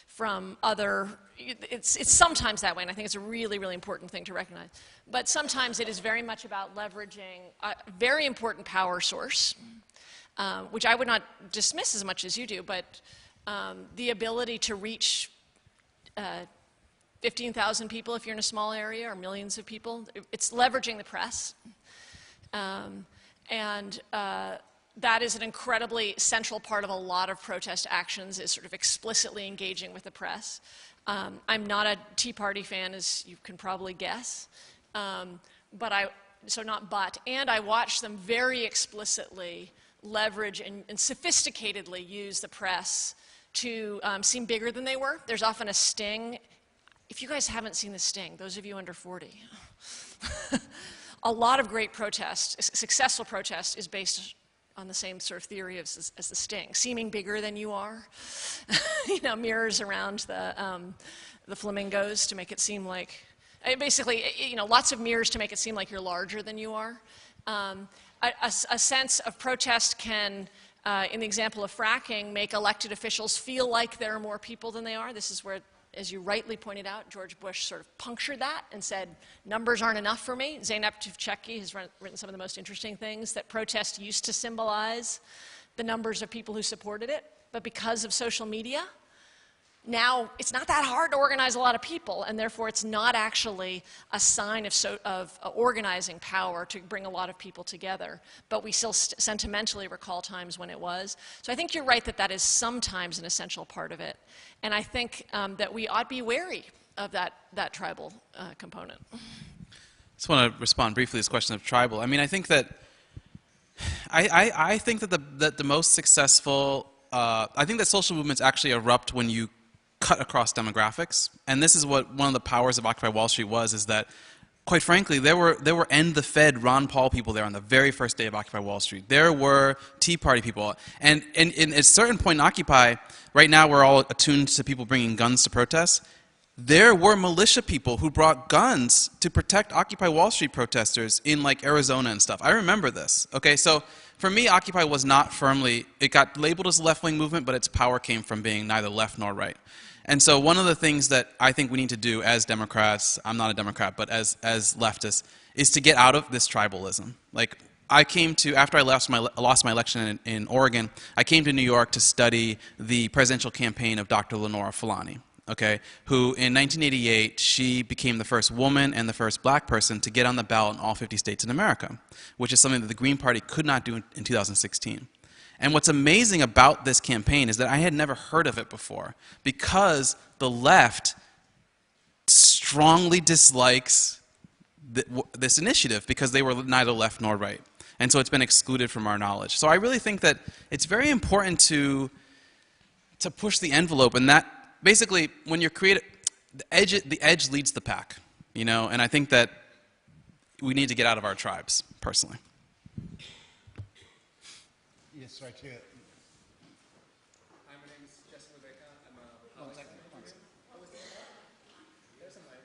from other, it's sometimes that way, and I think it's a really, really important thing to recognize. But sometimes it is very much about leveraging a very important power source, which I would not dismiss as much as you do, but the ability to reach 15,000 people if you're in a small area, or millions of people. It's leveraging the press. That is an incredibly central part of a lot of protest actions, is sort of explicitly engaging with the press. I'm not a Tea Party fan, as you can probably guess, and I watched them very explicitly leverage and sophisticatedly use the press to seem bigger than they were. There's often a sting. If you guys haven't seen The Sting, those of you under 40, a lot of great protest, successful protest, is based on the same sort of theory as The Sting, seeming bigger than you are. Mirrors around the flamingos to make it seem like, basically, lots of mirrors to make it seem like you're larger than you are. A sense of protest can, in the example of fracking, make elected officials feel like there are more people than they are. This is where, as you rightly pointed out, George Bush sort of punctured that and said, numbers aren't enough for me. Zeynep Tufekci has written some of the most interesting things, that protest used to symbolize the numbers of people who supported it, but because of social media, now it's not that hard to organize a lot of people, and therefore it's not actually a sign of organizing power to bring a lot of people together, but we still sentimentally recall times when it was. So I think you're right that that is sometimes an essential part of it, and I think that we ought to be wary of that tribal component.
Just want to respond briefly to this question of tribal. I mean, I think that I think that the most successful I think that social movements actually erupt when you cut across demographics, and this is what one of the powers of Occupy Wall Street was, is that, quite frankly, there were End the Fed Ron Paul people there on the very first day of Occupy Wall Street. There were Tea Party people, and at a certain point in Occupy, right now we're all attuned to people bringing guns to protests. There were militia people who brought guns to protect Occupy Wall Street protesters in like Arizona and stuff. I remember this. Okay, so for me, Occupy was not firmly, it got labeled as a left-wing movement, but its power came from being neither left nor right. And so one of the things that I think we need to do as Democrats, I'm not a Democrat, but as leftists, is to get out of this tribalism. Like, I came to, after I lost my election in Oregon, I came to New York to study the presidential campaign of Dr. Lenora Fulani, okay, who in 1988, she became the first woman and the first black person to get on the ballot in all 50 states in America, which is something that the Green Party could not do in 2016. And what's amazing about this campaign is that I had never heard of it before, because the left strongly dislikes this initiative because they were neither left nor right. And so it's been excluded from our knowledge. So I really think that it's very important to push the envelope, and that basically when you're creative, the edge leads the pack, you know, and I think that we need to get out of our tribes, personally.
Yes, right here.
Hi, my name is Jesse Rebecca. I'm a policy manager. There's a mic.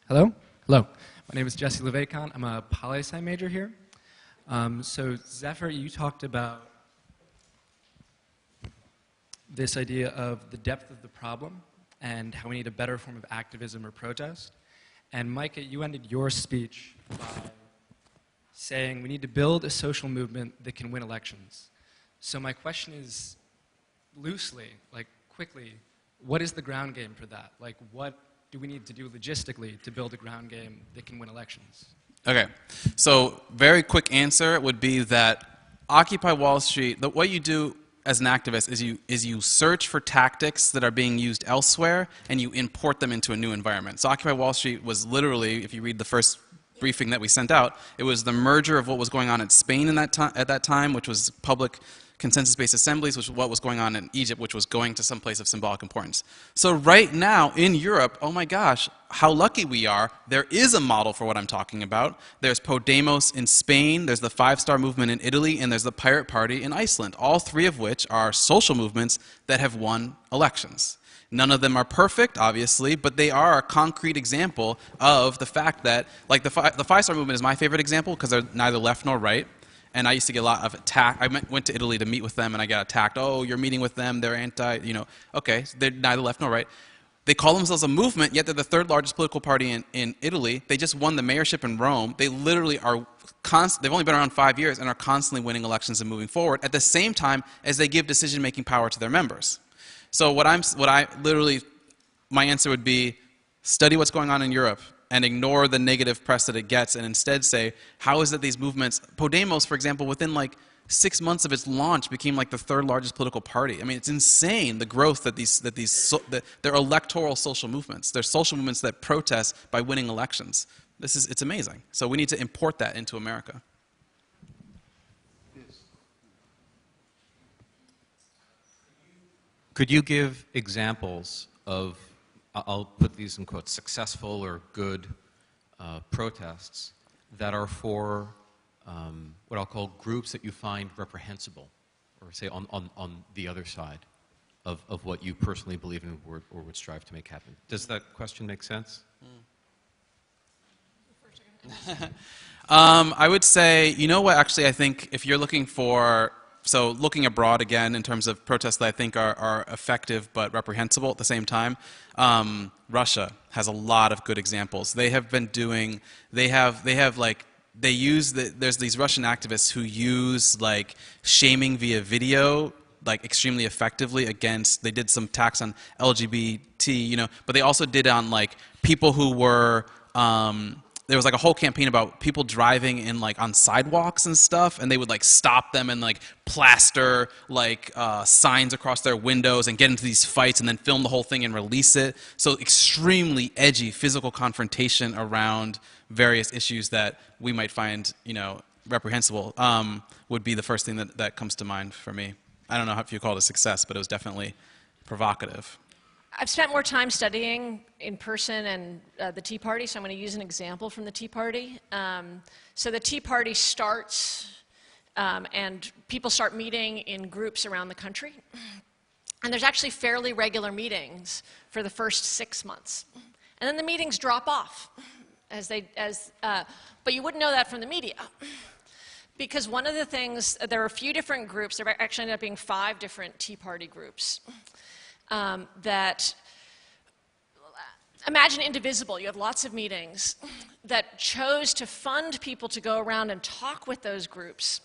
Hello? Hello. My name is Jesse Levacon. I'm a poli-sci major here. So Zephyr, you talked about this idea of the depth of the problem and how we need a better form of activism or protest. And Micah, you ended your speech by saying we need to build a social movement that can win elections. So my question is, loosely, like quickly, what is the ground game for that? Like, what do we need to do logistically to build a ground game that can win elections?
Okay, so very quick answer would be that Occupy Wall Street, what you do as an activist is you search for tactics that are being used elsewhere and you import them into a new environment. So Occupy Wall Street was literally, if you read the first briefing that we sent out, it was the merger of what was going on in Spain at that time, which was public consensus-based assemblies, which was what was going on in Egypt, which was going to some place of symbolic importance. So right now in Europe, oh my gosh, how lucky we are, there is a model for what I'm talking about. There's Podemos in Spain, there's the Five Star Movement in Italy, and there's the Pirate Party in Iceland, all three of which are social movements that have won elections. None of them are perfect, obviously, but they are a concrete example of the fact that, like the Five Star Movement is my favorite example because they're neither left nor right. And I used to get a lot of attack. I went to Italy to meet with them, and I got attacked. Oh, you're meeting with them. They're anti, you know. Okay, so they're neither left nor right. They call themselves a movement, yet they're the third largest political party in Italy. They just won the mayorship in Rome. They literally are they've only been around 5 years and are constantly winning elections and moving forward at the same time as they give decision-making power to their members. So my answer would be, study what's going on in Europe and ignore the negative press that it gets, and instead say, how is it these movements, Podemos, for example, within like 6 months of its launch became like the third largest political party. I mean, it's insane, the growth that they're electoral social movements. They're social movements that protest by winning elections. It's amazing. So we need to import that into America.
Could you give examples of, I'll put these in quotes, successful or good protests that are for what I'll call groups that you find reprehensible, or say on the other side of what you personally believe in or would strive to make happen? Does that question make sense?
I would say, you know what, actually I think if you're looking for, so looking abroad again in terms of protests that I think are effective but reprehensible at the same time, Russia has a lot of good examples. They have been doing, there's these Russian activists who use like shaming via video like extremely effectively against, they did some attacks on LGBT, you know, but they also did on like people who were there was like a whole campaign about people driving in like on sidewalks and stuff, and they would like stop them and like plaster like signs across their windows and get into these fights and then film the whole thing and release it. So extremely edgy physical confrontation around various issues that we might find, you know, reprehensible would be the first thing that comes to mind for me. I don't know if you call it a success, but it was definitely provocative.
I've spent more time studying in person and the Tea Party, so I'm going to use an example from the Tea Party. So the Tea Party starts, and people start meeting in groups around the country. And there's actually fairly regular meetings for the first 6 months. And then the meetings drop off, but you wouldn't know that from the media. Because one of the things, there are a few different groups, there actually ended up being 5 different Tea Party groups that, imagine Indivisible, you have lots of meetings that chose to fund people to go around and talk with those groups,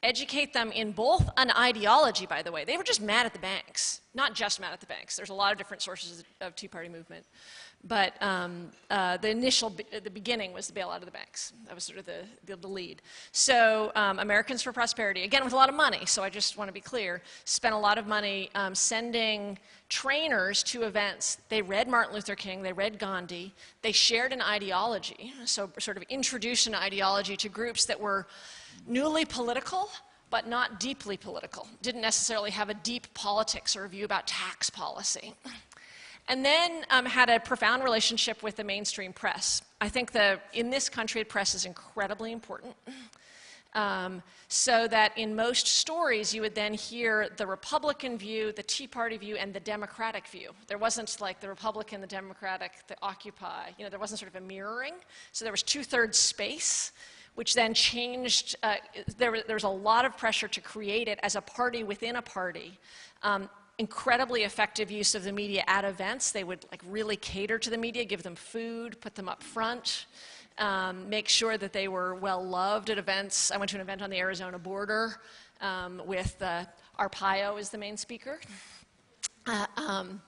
educate them in both an ideology, by the way. They were just mad at the banks, not just mad at the banks. There's a lot of different sources of Tea Party movement. But the beginning was the bailout of the banks. That was sort of the lead. So Americans for Prosperity, again with a lot of money, so I just want to be clear, spent a lot of money sending trainers to events. They read Martin Luther King, they read Gandhi, they shared an ideology, so sort of introduced an ideology to groups that were newly political, but not deeply political. Didn't necessarily have a deep politics or a view about tax policy. And then had a profound relationship with the mainstream press. I think in this country, the press is incredibly important. So that in most stories, you would then hear the Republican view, the Tea Party view, and the Democratic view. There wasn't like the Republican, the Democratic, the Occupy. You know, there wasn't sort of a mirroring. So there was 2/3 space, which then changed. There was a lot of pressure to create it as a party within a party. Incredibly effective use of the media at events. They would like really cater to the media, give them food, put them up front, make sure that they were well loved at events. I went to an event on the Arizona border with Arpaio as the main speaker. The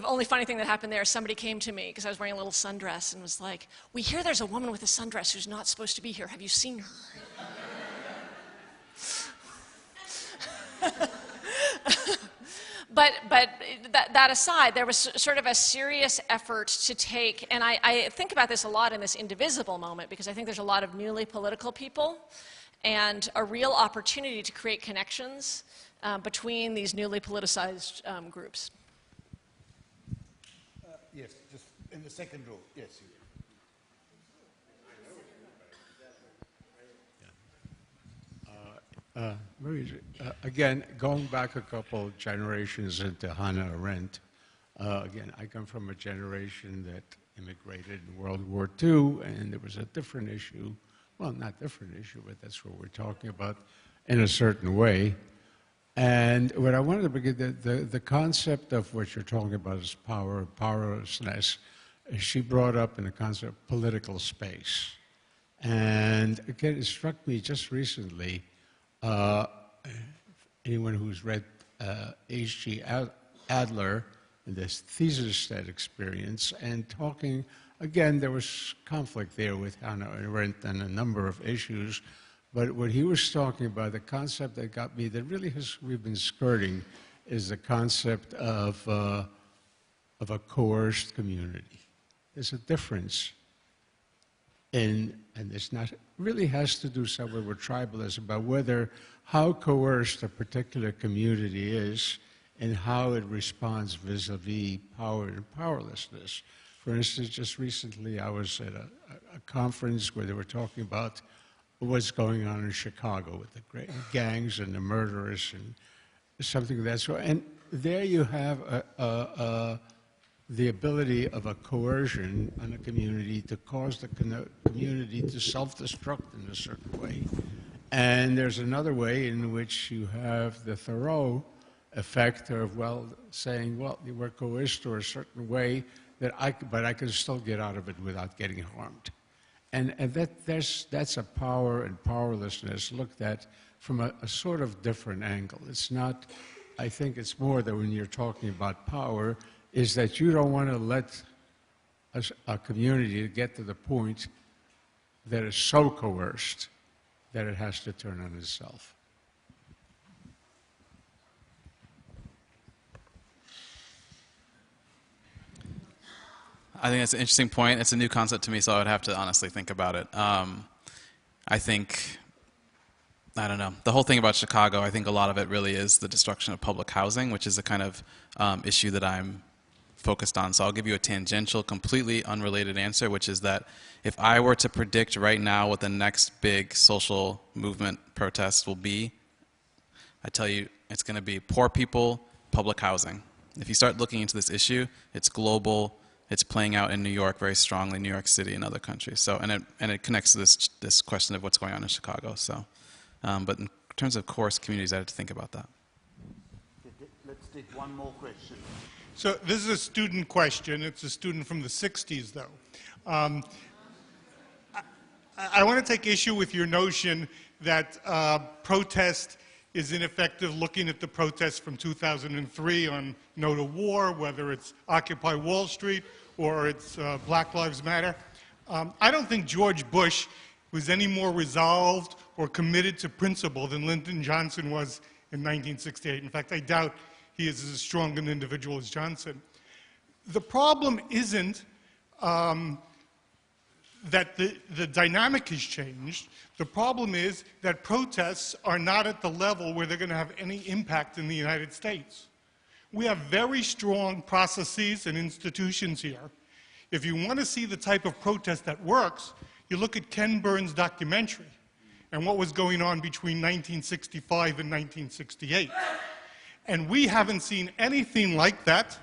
only funny thing that happened there, somebody came to me because I was wearing a little sundress and was like, "We hear there's a woman with a sundress who's not supposed to be here. Have you seen her?" But that aside, there was sort of a serious effort to take, and I think about this a lot in this Indivisible moment because I think there's a lot of newly political people and a real opportunity to create connections between these newly politicized groups.
Yes, just in the second row. Yes.
Again, going back a couple generations into Hannah Arendt, again, I come from a generation that immigrated in World War II, and there was a different issue, well, not different issue, but that's what we're talking about in a certain way. And what I wanted to begin, the concept of what you're talking about is power, powerlessness, she brought up in the concept of political space. And again, it struck me just recently, anyone who's read H.G. Adler and this Theseusstedt experience, and talking, again, there was conflict there with Hannah Arendt and a number of issues, but what he was talking about, the concept that got me, that really we've been skirting, is the concept of a coerced community. There's a difference and it's not, really has to do somewhere with tribalism, about how coerced a particular community is and how it responds vis-a-vis power and powerlessness. For instance, just recently I was at a conference where they were talking about what's going on in Chicago with the great gangs and the murderers and something of that sort. And there you have the ability of a coercion on a community to cause the community to self-destruct in a certain way. And there's another way in which you have the Thoreau effect of, well, saying, well, you were coerced to a certain way, but I can still get out of it without getting harmed. And that's a power and powerlessness looked at from a sort of different angle. It's not, I think it's more that when you're talking about power, is that you don't want to let a community to get to the point that is so coerced that it has to turn on itself.
I think that's an interesting point. It's a new concept to me, so I would have to honestly think about it. I think, I don't know, the whole thing about Chicago, I think a lot of it really is the destruction of public housing, which is a kind of issue that I'm focused on. So I'll give you a tangential, completely unrelated answer, which is that if I were to predict right now what the next big social movement protest will be, I tell you it's going to be poor people, public housing. If you start looking into this issue, it's global. It's playing out in New York very strongly, New York City and other countries. So, and it connects to this question of what's going on in Chicago. So, but in terms of course communities, I have to think about that.
Let's take one more question.
So this is a student question. It's a student from the 60s, though. I want to take issue with your notion that protest is ineffective, looking at the protests from 2003 on No to War, whether it's Occupy Wall Street or it's Black Lives Matter. I don't think George Bush was any more resolved or committed to principle than Lyndon Johnson was in 1968. In fact, I doubt he is as strong an individual as Johnson. The problem isn't that the dynamic has changed. The problem is that protests are not at the level where they're going to have any impact in the United States. We have very strong processes and institutions here. If you want to see the type of protest that works, you look at Ken Burns' documentary and what was going on between 1965 and 1968. And we haven't seen anything like that.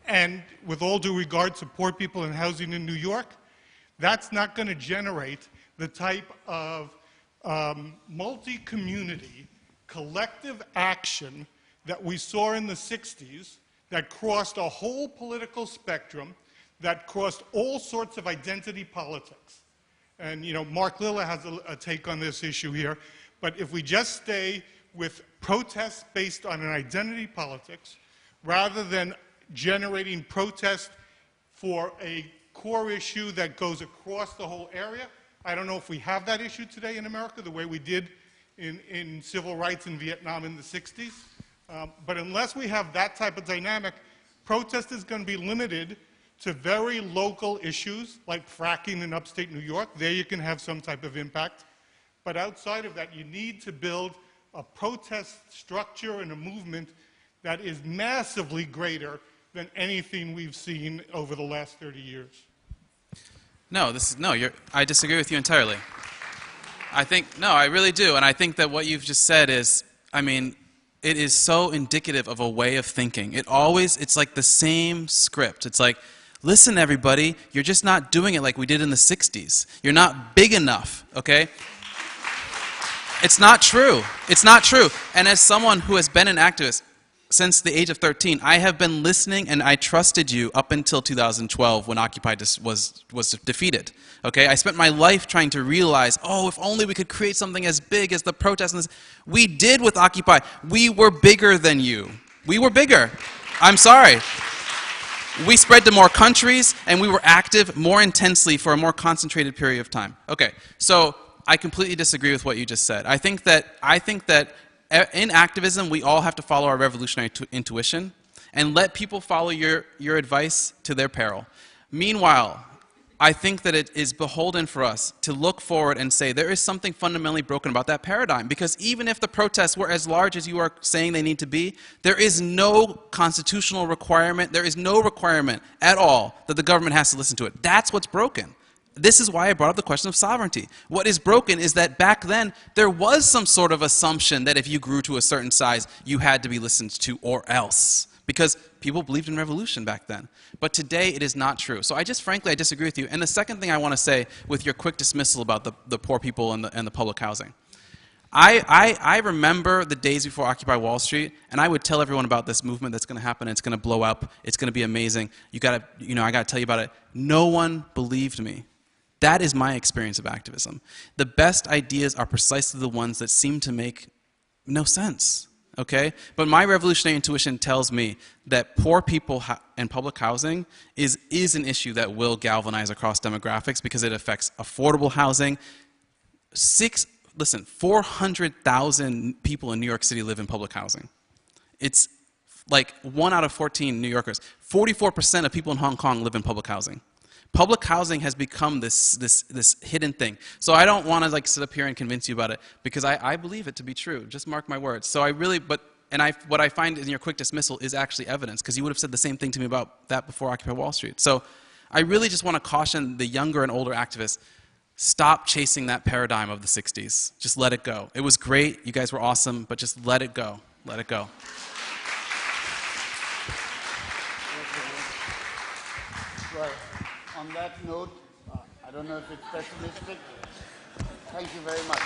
And with all due regard to poor people and housing in New York, that's not going to generate the type of multi-community collective action that we saw in the 60s that crossed a whole political spectrum, that crossed all sorts of identity politics. And, you know, Mark Lilla has a take on this issue here, but if we just stay with protests based on an identity politics, rather than generating protest for a core issue that goes across the whole area, I don't know if we have that issue today in America the way we did in civil rights in Vietnam in the 60s. But unless we have that type of dynamic, protest is going to be limited to very local issues like fracking in upstate New York. There you can have some type of impact. But outside of that, you need to build a protest structure and a movement that is massively greater than anything we've seen over the last 30 years.
No, I disagree with you entirely. I really do. And I think that what you've just said is, I mean, it is so indicative of a way of thinking. It's like the same script. It's like, listen, everybody, you're just not doing it like we did in the 60s. You're not big enough, okay? It's not true. It's not true. And as someone who has been an activist since the age of 13, I have been listening and I trusted you up until 2012 when Occupy was defeated. Okay, I spent my life trying to realize, oh, if only we could create something as big as the protests. We did with Occupy. We were bigger than you. We were bigger. I'm sorry. We spread to more countries and we were active more intensely for a more concentrated period of time. Okay, so I completely disagree with what you just said. I think that in activism, we all have to follow our revolutionary intuition and let people follow your advice to their peril. Meanwhile, I think that it is beholden for us to look forward and say there is something fundamentally broken about that paradigm, because even if the protests were as large as you are saying they need to be, there is no constitutional requirement, there is no requirement at all that the government has to listen to it. That's what's broken. This is why I brought up the question of sovereignty. What is broken is that back then, there was some sort of assumption that if you grew to a certain size, you had to be listened to or else. Because people believed in revolution back then. But today, it is not true. So frankly, I disagree with you. And the second thing I want to say with your quick dismissal about the poor people and the public housing. I remember the days before Occupy Wall Street, and I would tell everyone about this movement that's going to happen, it's going to blow up, it's going to be amazing. I got to tell you about it. No one believed me. That is my experience of activism. The best ideas are precisely the ones that seem to make no sense. okay? But my revolutionary intuition tells me that poor people and public housing is an issue that will galvanize across demographics because it affects affordable housing. 400,000 people in New York City live in public housing. It's like 1 out of 14 New Yorkers. 44% of people in Hong Kong live in public housing. Public housing has become this hidden thing. So I don't want to like sit up here and convince you about it because I believe it to be true. Just mark my words. So what I find in your quick dismissal is actually evidence because you would have said the same thing to me about that before Occupy Wall Street. So I really just want to caution the younger and older activists, stop chasing that paradigm of the 60s. Just let it go. It was great. You guys were awesome, but just let it go. Let it go.
Well, on that note, I don't know if it's pessimistic. Thank you very much.